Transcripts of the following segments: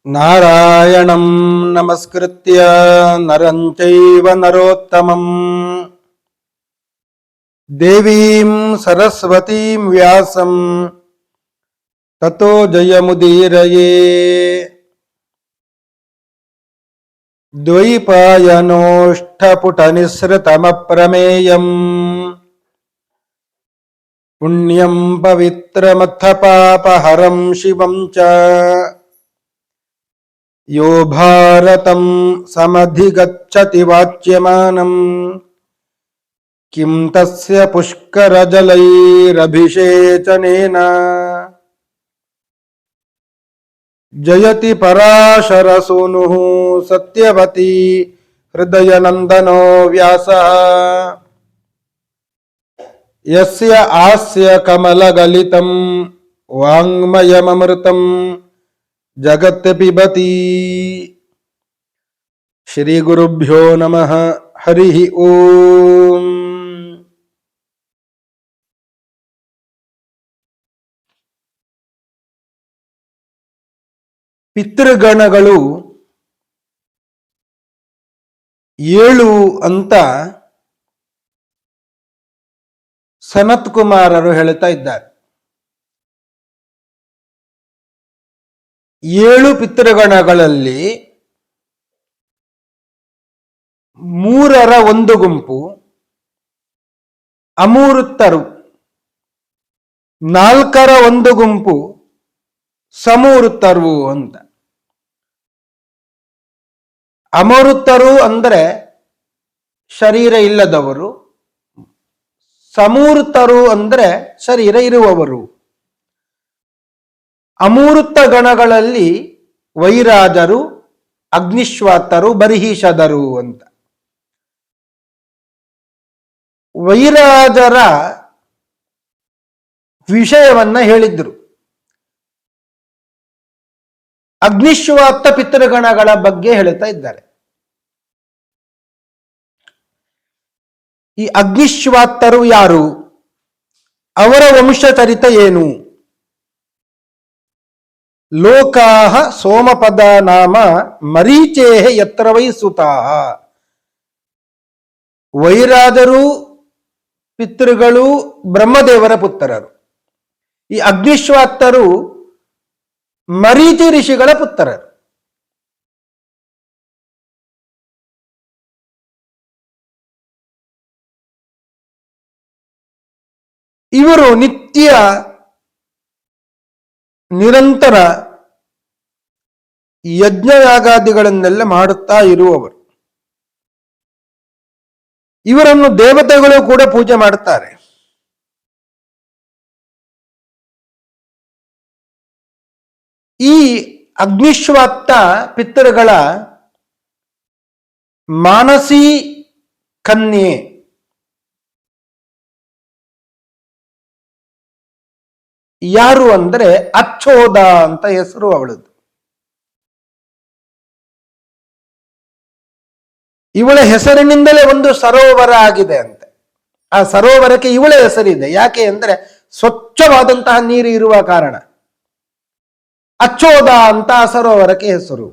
ನಾರಾಯಣಂ ನಮಸ್ಕೃತ್ಯ ನರಂ ಚೈವ ನರೋತ್ತಮಂ ದೇವೀಂ ಸರಸ್ವತೀಂ ವ್ಯಾಸಂ ತತೋ ಜಯಮುದೀರಯೇ. ದ್ವೈಪಾಯನೋಷ್ಠಪುಟನಿಸೃತಮಪ್ರಮೇಯಂ ಪುಣ್ಯಂ ಪವಿತ್ರಮಥ ಪಾಪಹರಂ ಶಿವಂ ಚ ಯೋ ಭಾರತಂ ಸಮಧಿಗಚ್ಚತಿ ವಾಚ್ಯಮಾನಂ ಕಿಂ ತಸ್ಯ ಪುಷ್ಕರಜಲೈರಭಿಷೇಚನೇನ ಜಯತಿ ಪರಾಶರಸೂನುಃ ಸತ್ಯವತಿ ಹೃದಯನಂದನೋ ವ್ಯಾಸಃ ಯಸ್ಯ ಆಸ್ಯ ಕಮಲಗಲಿತಂ ವಾಂಗ್ಮಯಮೃತಂ ಜಗತ್ ಪಿಬತಿ. ಶ್ರೀ ಗುರುಭ್ಯೋ ನಮಃ. ಹರಿ ಓಂ. ಪಿತೃಗಣಗಳು 7 ಅಂತ ಸನತ್ ಕುಮಾರರು ಹೇಳ್ತಾ ಇದ್ದಾರೆ. 7 ಪಿತೃಗಣಗಳಲ್ಲಿ 3ರ ಒಂದು ಗುಂಪು ಅಮೂರ್ತರು, 4ರ ಒಂದು ಗುಂಪು ಸಮೂರ್ತರು ಅಂತ. ಅಮೂರ್ತರು ಅಂದರೆ ಶರೀರ ಇಲ್ಲದವರು, ಸಮೂರ್ತರು ಅಂದರೆ ಶರೀರ ಇರುವವರು. ಅಮೂರ್ತ ಗಣಗಳಲ್ಲಿ ವೈರಾಜರು, ಅಗ್ನಿಶ್ವಾತರು, ಬರ್ಹಿಷದರು ಅಂತ. ವೈರಾಜರ ವಿಷಯವನ್ನ ಹೇಳಿದ್ರು. ಅಗ್ನಿಶ್ವಾತ ಪಿತೃಗಣಗಳ ಬಗ್ಗೆ ಹೇಳ್ತಾ ಇದ್ದಾರೆ. ಈ ಅಗ್ನಿಶ್ವಾತರು ಯಾರು, ಅವರ ವಂಶಚರಿತ ಏನು? ಲೋಕಾಹ ಸೋಮಪದ ನಾಮ ಮರೀಚೇಹ ಯತ್ರ ವೈ ಸುತಾಹ. ವೈರಾಜರು ಪಿತೃಗಳು ಬ್ರಹ್ಮದೇವರ ಪುತ್ರರು. ಈ ಅಗ್ನಿಶ್ವಾತರು ಮರೀಚಿ ಋಷಿಗಳ ಪುತ್ರರು. ಇವರು ನಿತ್ಯ ನಿರಂತರ ಯಜ್ಞಯಾಗಾದಿಗಳನ್ನೆಲ್ಲ ಮಾಡುತ್ತಾ ಇರುವವರು. ಇವರನ್ನು ದೇವತೆಗಳು ಕೂಡ ಪೂಜೆ ಮಾಡುತ್ತಾರೆ. ಈ ಅಗ್ನಿಶ್ವಾತ್ತ ಪಿತೃಗಳ ಮಾನಸಿ ಕನ್ಯೆ ಯಾರು ಅಂದರೆ ಅಚ್ಚೋದ ಅಂತ ಹೆಸರು ಅವಳದು. ಇವಳ ಹೆಸರಿನಿಂದಲೇ ಒಂದು ಸರೋವರ ಆಗಿದೆ ಅಂತೆ. ಆ ಸರೋವರಕ್ಕೆ ಇವಳ ಹೆಸರಿದೆ. ಯಾಕೆ ಅಂದರೆ ಸ್ವಚ್ಛವಾದಂತಹ ನೀರು ಇರುವ ಕಾರಣ ಅಚ್ಚೋದ ಅಂತ ಆ ಸರೋವರಕ್ಕೆ ಹೆಸರು.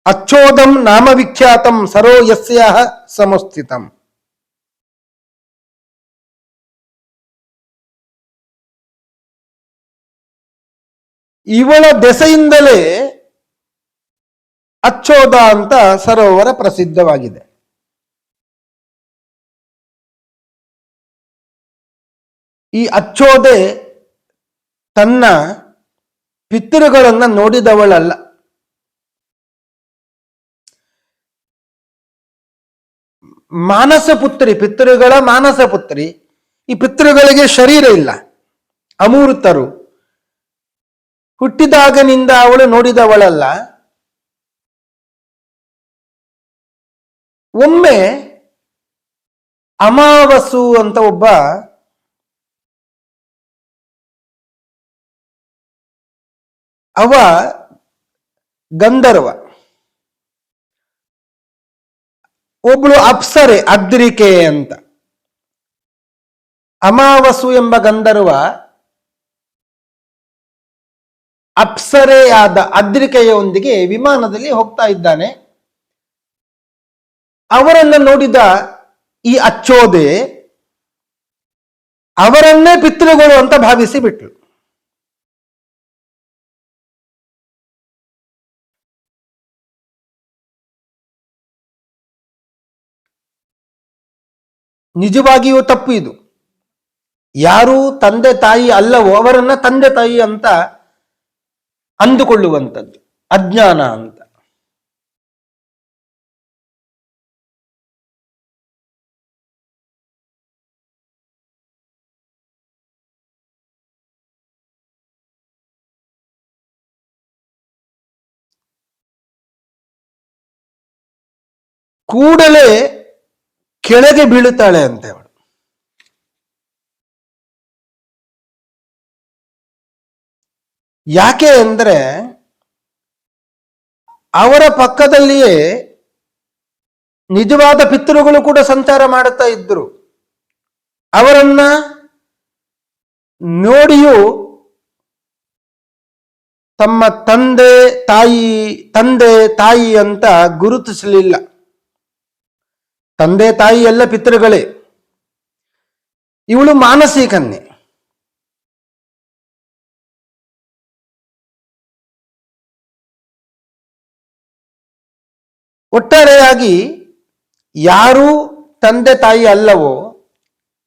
ಅಚ್ಚೋದಂ ನಾಮ ವಿಖ್ಯಾತಂ ಸರೋ ಯಸ್ಯಾಹ ಸಮಸ್ಥಿತಂ. ಇವಳ ದೆಸೆಯಿಂದಲೇ ಅಚ್ಚೋದ ಅಂತ ಸರೋವರ ಪ್ರಸಿದ್ಧವಾಗಿದೆ. ಈ ಅಚ್ಚೋದೆ ತನ್ನ ಪಿತೃಗಳನ್ನ ನೋಡಿದವಳಲ್ಲ. ಮಾನಸ ಪುತ್ರಿ, ಪಿತೃಗಳ ಮಾನಸ ಪುತ್ರಿ. ಈ ಪಿತೃಗಳಿಗೆ ಶರೀರ ಇಲ್ಲ, ಅಮೂರ್ತರು. ಹುಟ್ಟಿದಾಗನಿಂದ ಅವಳು ನೋಡಿದವಳಲ್ಲ. ಒಮ್ಮೆ ಅಮಾವಸು ಅಂತ ಒಬ್ಬ ಅವ ಗಂಧರ್ವ, ಒಬ್ಳು ಅಪ್ಸರೆ ಅದ್ರಿಕೆ ಅಂತ. ಅಮಾವಸು ಎಂಬ ಗಂಧರ್ವ ಅಪ್ಸರೆಯಾದ ಅದ್ರಿಕೆಯೊಂದಿಗೆ ವಿಮಾನದಲ್ಲಿ ಹೋಗ್ತಾ ಇದ್ದಾನೆ. ಅವರನ್ನ ನೋಡಿದ ಈ ಅಚ್ಚೋದೆ ಅವರನ್ನೇ ಪಿತೃಗಳು ಅಂತ ಭಾವಿಸಿ ಬಿಟ್ಲು. ನಿಜವಾಗಿಯೂ ತಪ್ಪು ಇದು. ಯಾರು ತಂದೆ ತಾಯಿ ಅಲ್ಲವೋ ಅವರನ್ನ ತಂದೆ ತಾಯಿ ಅಂತ ಅಂದುಕೊಳ್ಳುವಂಥದ್ದು ಅಜ್ಞಾನ ಅಂತ. ಕೂಡಲೇ ಕೆಳಗೆ ಬೀಳುತ್ತಾಳೆ ಅಂತೆ ಅವಳು. ಯಾಕೆ ಅಂದರೆ ಅವರ ಪಕ್ಕದಲ್ಲಿಯೇ ನಿಜವಾದ ಪಿತೃಗಳು ಕೂಡ ಸಂಚಾರ ಮಾಡುತ್ತಾ ಇದ್ರು. ಅವರನ್ನ ನೋಡಿಯೂ ತಮ್ಮ ತಂದೆ ತಾಯಿ ಅಂತ ಗುರುತಿಸಲಿಲ್ಲ. ತಂದೆ ತಾಯಿ ಎಲ್ಲ ಪಿತೃಗಳೇ. ಇವಳು ಮಾನಸಿ ಕನ್ಯೆ. ಒಟ್ಟಾರೆಯಾಗಿ ಯಾರು ತಂದೆ ತಾಯಿ ಅಲ್ಲವೋ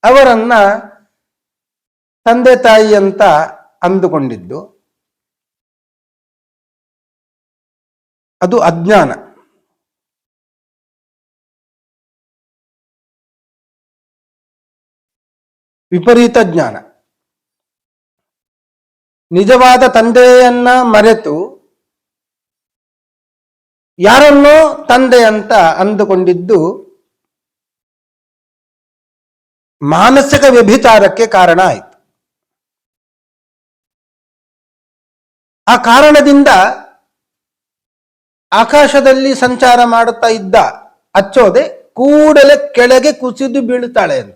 ಅವರನ್ನ ತಂದೆ ತಾಯಿ ಅಂತ ಅಂದುಕೊಂಡಿದ್ದು ಅದು ಅಜ್ಞಾನ. ವಿಪರೀತ ಜ್ಞಾನ. ನಿಜವಾದ ತಂದೆಯನ್ನ ಮರೆತು ಯಾರನ್ನೋ ತಂದೆ ಅಂತ ಅಂದುಕೊಂಡಿದ್ದು ಮಾನಸಿಕ ವ್ಯಭಿಚಾರಕ್ಕೆ ಕಾರಣ ಆಯಿತು. ಆ ಕಾರಣದಿಂದ ಆಕಾಶದಲ್ಲಿ ಸಂಚಾರ ಮಾಡುತ್ತಾ ಇದ್ದ ಅಚ್ಚೋದೆ ಕೂಡಲೇ ಕೆಳಗೆ ಕುಸಿದು ಬೀಳುತ್ತಾಳೆ ಅಂತ.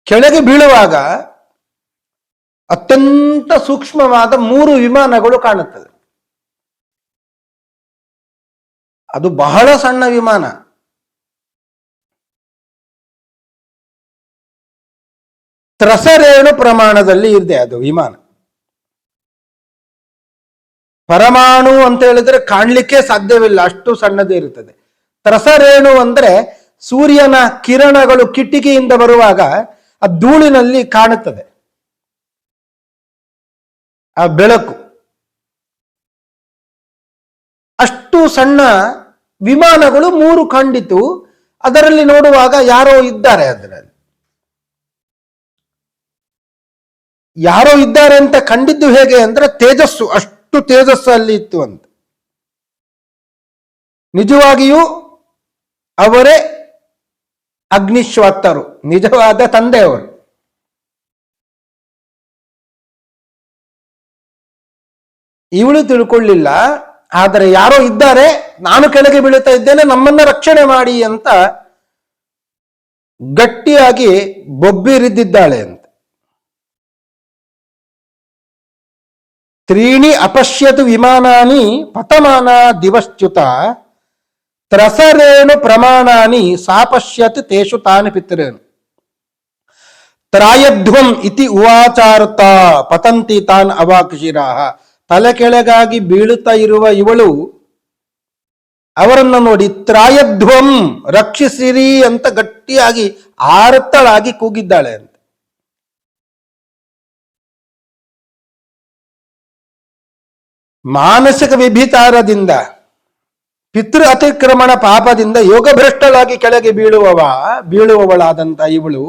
ಕೆಳಗೆ ಬೀಳುವಾಗ ಅತ್ಯಂತ ಸೂಕ್ಷ್ಮವಾದ 3 ವಿಮಾನಗಳು ಕಾಣುತ್ತದೆ. ಅದು ಬಹಳ ಸಣ್ಣ ವಿಮಾನ. ತ್ರಸರೇಣು ಪ್ರಮಾಣದಲ್ಲಿ ಇದೆ ಅದು ವಿಮಾನ. ಪರಮಾಣು ಅಂತ ಹೇಳಿದ್ರೆ ಕಾಣ್ಲಿಕ್ಕೆ ಸಾಧ್ಯವಿಲ್ಲ, ಅಷ್ಟು ಸಣ್ಣದೇ ಇರುತ್ತದೆ. ತ್ರಸರೇಣು ಅಂದ್ರೆ ಸೂರ್ಯನ ಕಿರಣಗಳು ಕಿಟಿಕಿಯಿಂದ ಬರುವಾಗ ಆ ಧೂಳಿನಲ್ಲಿ ಕಾಣುತ್ತದೆ ಆ ಬೆಳಕು. ಅಷ್ಟು ಸಣ್ಣ ವಿಮಾನಗಳು 3 ಕಂಡಿತು. ಅದರಲ್ಲಿ ನೋಡುವಾಗ ಯಾರೋ ಇದ್ದಾರೆ. ಅದರಲ್ಲಿ ಯಾರೋ ಇದ್ದಾರೆ ಅಂತ ಕಂಡಿದ್ದು ಹೇಗೆ ಅಂದ್ರೆ ತೇಜಸ್ಸು, ಅಷ್ಟು ತೇಜಸ್ಸು ಅಲ್ಲಿ ಇತ್ತು ಅಂತ. ನಿಜವಾಗಿಯೂ ಅವರೇ ಅಗ್ನಿಶ್ವಾತ್ತರು, ನಿಜವಾದ ತಂದೆಯವರು. ಇವಳು ತಿಳ್ಕೊಳ್ಳಿಲ್ಲ. ಆದರೆ ಯಾರೋ ಇದ್ದಾರೆ, ನಾನು ಕೆಳಗೆ ಬೀಳುತ್ತಾ ಇದ್ದೇನೆ, ನಮ್ಮನ್ನ ರಕ್ಷಣೆ ಮಾಡಿ ಅಂತ ಗಟ್ಟಿಯಾಗಿ ಬೊಬ್ಬಿರಿದ್ದಿದ್ದಾಳೆ ಅಂತ. 3 ಅಪಶ್ಯತು ವಿಮಾನಾನಿ ಪತಮಾನ ದಿವಶ್ಚ್ಯುತ ತ್ರಸರೇಣು ಪ್ರಮಾಣಾನಿ ಸಾಪಶ್ಯತ್ ತೇಷು ತಾನ್ ಪಿತೃನ್ ತ್ರಾಯಧ್ವಂ ಇತಿ ಉವಾಚಾರ್ಥ ಪತಂತಿ ತಾನ್ ಅವಾಕ್ಷಿರಾಹ. ತಲೆ ಕೆಳಗಾಗಿ ಬೀಳುತ್ತಾ ಇರುವ ಇವಳು ಅವರನ್ನು ನೋಡಿ ತ್ರಾಯಧ್ವಂ ರಕ್ಷಿಸಿರಿ ಅಂತ ಗಟ್ಟಿಯಾಗಿ ಆರ್ತಳಾಗಿ ಕೂಗಿದ್ದಾಳೆ ಅಂತ. ಮಾನಸಿಕ ವಿಭಿಚಾರದಿಂದ, ಪಿತೃ ಅತಿಕ್ರಮಣ ಪಾಪದಿಂದ ಯೋಗಭ್ರಷ್ಟಳಾಗಿ ಕೆಳಗೆ ಬೀಳುವವಳಾದಂತ ಇವಳು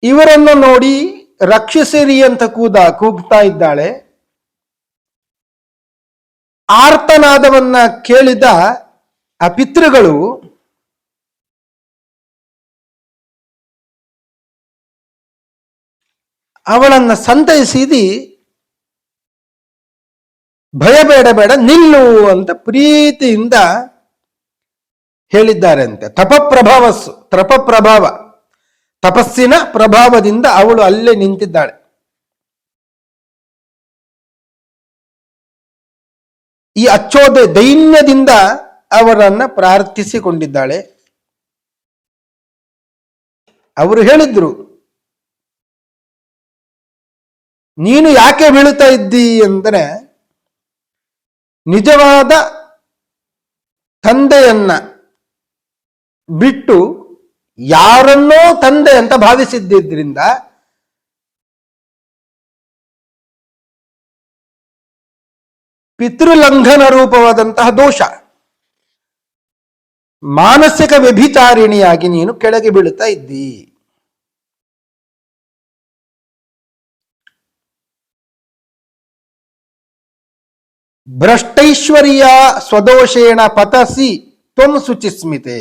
ಇವರನ್ನು ನೋಡಿ ರಕ್ಷಿಸಿರಿ ಅಂತ ಕೂಗ್ತಾ ಇದ್ದಾಳೆ. ಆರ್ತನಾದವನ್ನ ಕೇಳಿದ ಆ ಪಿತೃಗಳು ಅವಳನ್ನ ಸಂತೈಸಿದಿ ಭಯ ಬೇಡ ನಿಲ್ಲು ಅಂತ ಪ್ರೀತಿಯಿಂದ ಹೇಳಿದ್ದಾರೆ ಅಂತೆ. ತಪಪ್ರಭಾವ ತಪಸ್ಸಿನ ಪ್ರಭಾವದಿಂದ ಅವಳು ಅಲ್ಲೇ ನಿಂತಿದ್ದಾಳೆ. ಈ ಅಚ್ಚೋದೆ ದೈನ್ಯದಿಂದ ಅವರನ್ನ ಪ್ರಾರ್ಥಿಸಿಕೊಂಡಿದ್ದಾಳೆ. ಅವರು ಹೇಳಿದ್ರು, ನೀನು ಯಾಕೆ ಬೀಳುತ್ತಾ ಇದ್ದಿ ಅಂದರೆ, ನಿಜವಾದ ತಂದೆಯನ್ನ ಬಿಟ್ಟು ಯಾರನ್ನೋ ತಂದೆ ಅಂತ ಭಾವಿಸಿದ್ದರಿಂದ ಪಿತೃಲಂಘನ ರೂಪವಾದಂತಹ ದೋಷ, ಮಾನಸಿಕ ವ್ಯಭಿಚಾರಿಣಿಯಾಗಿ ನೀನು ಕೆಳಗೆ ಬೀಳುತ್ತಾ ಇದ್ದಿ. ಭ್ರಷ್ಟೈಶ್ವರ್ಯ ಸ್ವದೋಷೇಣ ಪತಸಿ ತ್ವಂ ಶುಚಿಸ್ಮಿತೆ.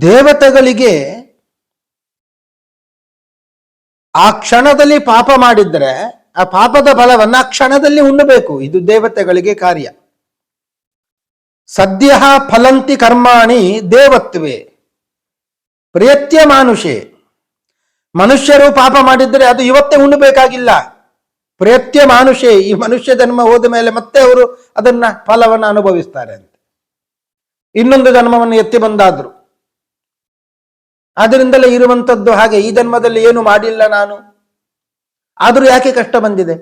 ದೇವತೆಗಳಿಗೆ ಆ ಕ್ಷಣದಲ್ಲಿ ಪಾಪ ಮಾಡಿದ್ರೆ ಆ ಪಾಪದ ಫಲವನ್ನ ಆ ಕ್ಷಣದಲ್ಲಿ ಉಣ್ಣಬೇಕು. ಇದು ದೇವತೆಗಳಿಗೆ ಕಾರ್ಯ. ಸದ್ಯ ಫಲಂತಿ ಕರ್ಮಾಣಿ ದೇವತ್ವೇ ಪ್ರೇತ್ಯ ಮಾನುಷೆ. ಮನುಷ್ಯರು ಪಾಪ ಮಾಡಿದ್ರೆ ಅದು ಇವತ್ತೇ ಉಣ್ಣಬೇಕಾಗಿಲ್ಲ. ಪ್ರೇತ್ಯ ಮಾನುಷೆ, ಈ ಮನುಷ್ಯ ಜನ್ಮ ಹೋದ ಮೇಲೆ ಮತ್ತೆ ಅವರು ಅದನ್ನ ಫಲವನ್ನು ಅನುಭವಿಸ್ತಾರೆ ಅಂತ. ಇನ್ನೊಂದು ಜನ್ಮವನ್ನು ಎತ್ತಿ ಬಂದಾದ್ರು. ಅದರಿಂದಲೇ ಇರುವಂಥದ್ದು ಹಾಗೆ. ಈ ಜನ್ಮದಲ್ಲಿ ಏನು ಮಾಡಿಲ್ಲ ನಾನು, ಆದರೂ ಯಾಕೆ ಕಷ್ಟ ಬಂದಿದೆ?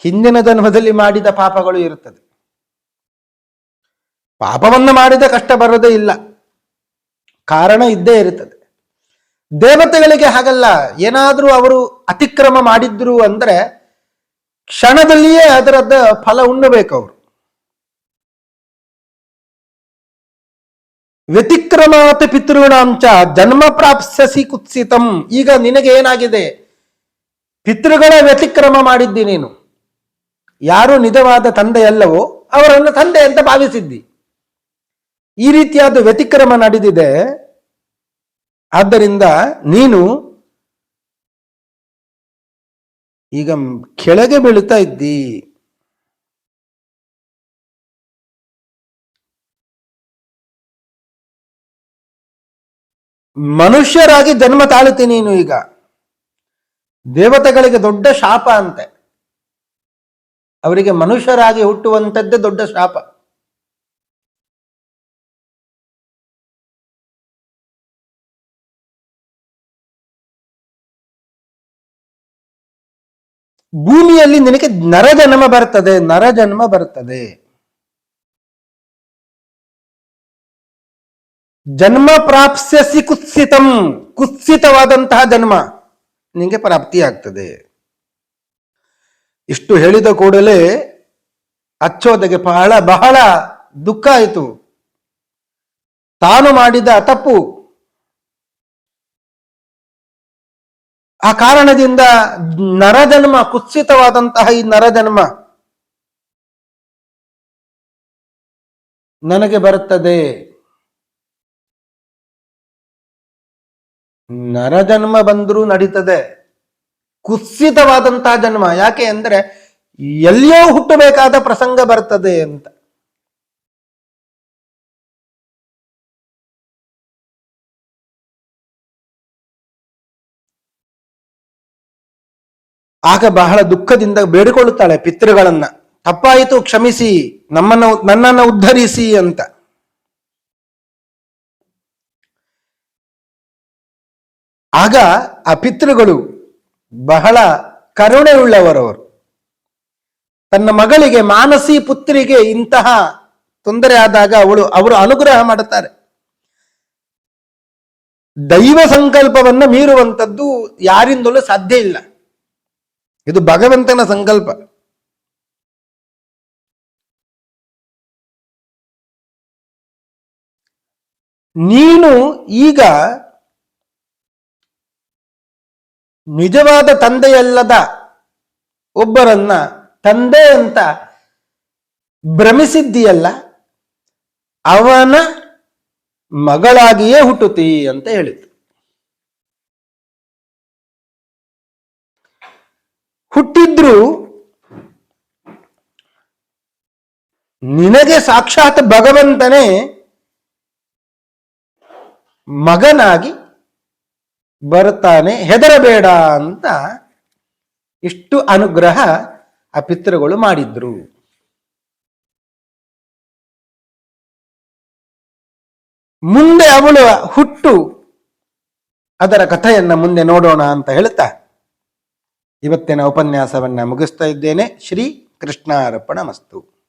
ಹಿಂದಿನ ಜನ್ಮದಲ್ಲಿ ಮಾಡಿದ ಪಾಪಗಳು ಇರುತ್ತದೆ. ಪಾಪವನ್ನು ಮಾಡಿದ ಕಷ್ಟ ಬರೋದೇ ಇಲ್ಲ, ಕಾರಣ ಇದ್ದೇ ಇರುತ್ತದೆ. ದೇವತೆಗಳಿಗೆ ಹಾಗಲ್ಲ. ಏನಾದರೂ ಅವರು ಅತಿಕ್ರಮ ಮಾಡಿದ್ರು ಅಂದ್ರೆ ಕ್ಷಣದಲ್ಲಿಯೇ ಅದರದ ಫಲ ಉಣ್ಣಬೇಕು ಅವರು. ವ್ಯತಿಕ್ರಮಾತ್ ಪಿತೃಣಾಂಚ ಜನ್ಮ ಪ್ರಾಪ್ಸ್ಯಸಿ ಕುತ್ಸಿತಂ. ಈಗ ನಿನಗೆ ಏನಾಗಿದೆ? ಪಿತೃಗಳ ವ್ಯತಿಕ್ರಮ ಮಾಡಿದ್ದಿ ನೀನು. ಯಾರು ನಿಜವಾದ ತಂದೆಯಲ್ಲವೋ ಅವರನ್ನು ತಂದೆ ಅಂತ ಭಾವಿಸಿದ್ದಿ. ಈ ರೀತಿಯಾದ ವ್ಯತಿಕ್ರಮ ನಡೆದಿದೆ. ಆದ್ದರಿಂದ ನೀನು ಈಗ ಕೆಳಗೆ ಬೀಳುತ್ತಾ ಇದ್ದಿ. ಮನುಷ್ಯರಾಗಿ ಜನ್ಮ ತಾಳುತ್ತಿ ನೀನು. ಈಗ ದೇವತೆಗಳಿಗೆ ದೊಡ್ಡ ಶಾಪ ಅಂತೆ. ಅವರಿಗೆ ಮನುಷ್ಯರಾಗಿ ಹುಟ್ಟುವಂಥದ್ದೇ ದೊಡ್ಡ ಶಾಪ. ಭೂಮಿಯಲ್ಲಿ ನಿನಗೆ ನರಜನ್ಮ ಬರ್ತದೆ, ನರಜನ್ಮ ಬರ್ತದೆ. ಜನ್ಮ ಪ್ರಾಪ್ಸ್ಯಸಿ ಕುತ್ಸಿತಂ. ಕುತ್ಸಿತವಾದಂತಹ ಜನ್ಮ ನಿಮಗೆ ಪ್ರಾಪ್ತಿಯಾಗ್ತದೆ. ಇಷ್ಟು ಹೇಳಿದ ಕೂಡಲೇ ಅಚ್ಚೋದೆಗೆ ಬಹಳ ಬಹಳ ದುಃಖ ಆಯಿತು. ತಾನು ಮಾಡಿದ ತಪ್ಪು, ಆ ಕಾರಣದಿಂದ ನರಜನ್ಮ, ಕುತ್ಸಿತವಾದಂತಹ ಈ ನರಜನ್ಮ ನನಗೆ ಬರುತ್ತದೆ. ನರಜನ್ಮ ಬಂದರೂ ನಡೀತದೆ, ಕುತ್ಸಿತವಾದಂತಹ ಜನ್ಮ. ಯಾಕೆ ಅಂದ್ರೆ ಎಲ್ಲಿಯೋ ಹುಟ್ಟಬೇಕಾದ ಪ್ರಸಂಗ ಬರ್ತದೆ ಅಂತ. ಆಗ ಬಹಳ ದುಃಖದಿಂದ ಬೇಡಿಕೊಳ್ಳುತ್ತಾಳೆ ಪಿತೃಗಳನ್ನ, ತಪ್ಪಾಯಿತು ಕ್ಷಮಿಸಿ, ನನ್ನನ್ನು ಉದ್ಧರಿಸಿ ಅಂತ. ಆಗ ಆ ಪಿತೃಗಳು ಬಹಳ ಕರುಣೆಯುಳ್ಳವರವರು. ತನ್ನ ಮಗಳಿಗೆ, ಮಾನಸಿ ಪುತ್ರಿಗೆ ಇಂತಹ ತೊಂದರೆ ಆದಾಗ ಅವರು ಅನುಗ್ರಹ ಮಾಡುತ್ತಾರೆ. ದೈವ ಸಂಕಲ್ಪವನ್ನು ಮೀರುವಂಥದ್ದು ಯಾರಿಂದಲೂ ಸಾಧ್ಯ ಇಲ್ಲ. ಇದು ಭಗವಂತನ ಸಂಕಲ್ಪ. ನೀನು ಈಗ ನಿಜವಾದ ತಂದೆಯಲ್ಲದ ಒಬ್ಬರನ್ನ ತಂದೆ ಅಂತ ಭ್ರಮಿಸಿದ್ದೀಯಲ್ಲ, ಅವನ ಮಗಳಾಗಿಯೇ ಹುಟ್ಟುತ್ತೀ ಅಂತ ಹೇಳಿತು. ಹುಟ್ಟಿದ್ರು ನಿನಗೆ ಸಾಕ್ಷಾತ್ ಭಗವಂತನೇ ಮಗನಾಗಿ ಬರ್ತಾನೆ, ಹೆದರಬೇಡ ಅಂತ ಇಷ್ಟು ಅನುಗ್ರಹ ಆ ಪಿತೃಗಳು ಮಾಡಿದ್ರು. ಮುಂದೆ ಅವಳ ಹುಟ್ಟು, ಅದರ ಕಥೆಯನ್ನ ಮುಂದೆ ನೋಡೋಣ ಅಂತ ಹೇಳ್ತಾ ಇವತ್ತಿನ ಉಪನ್ಯಾಸವನ್ನ ಮುಗಿಸ್ತಾ ಇದ್ದೇನೆ. ಶ್ರೀ ಕೃಷ್ಣಾರ್ಪಣ ಮಸ್ತು.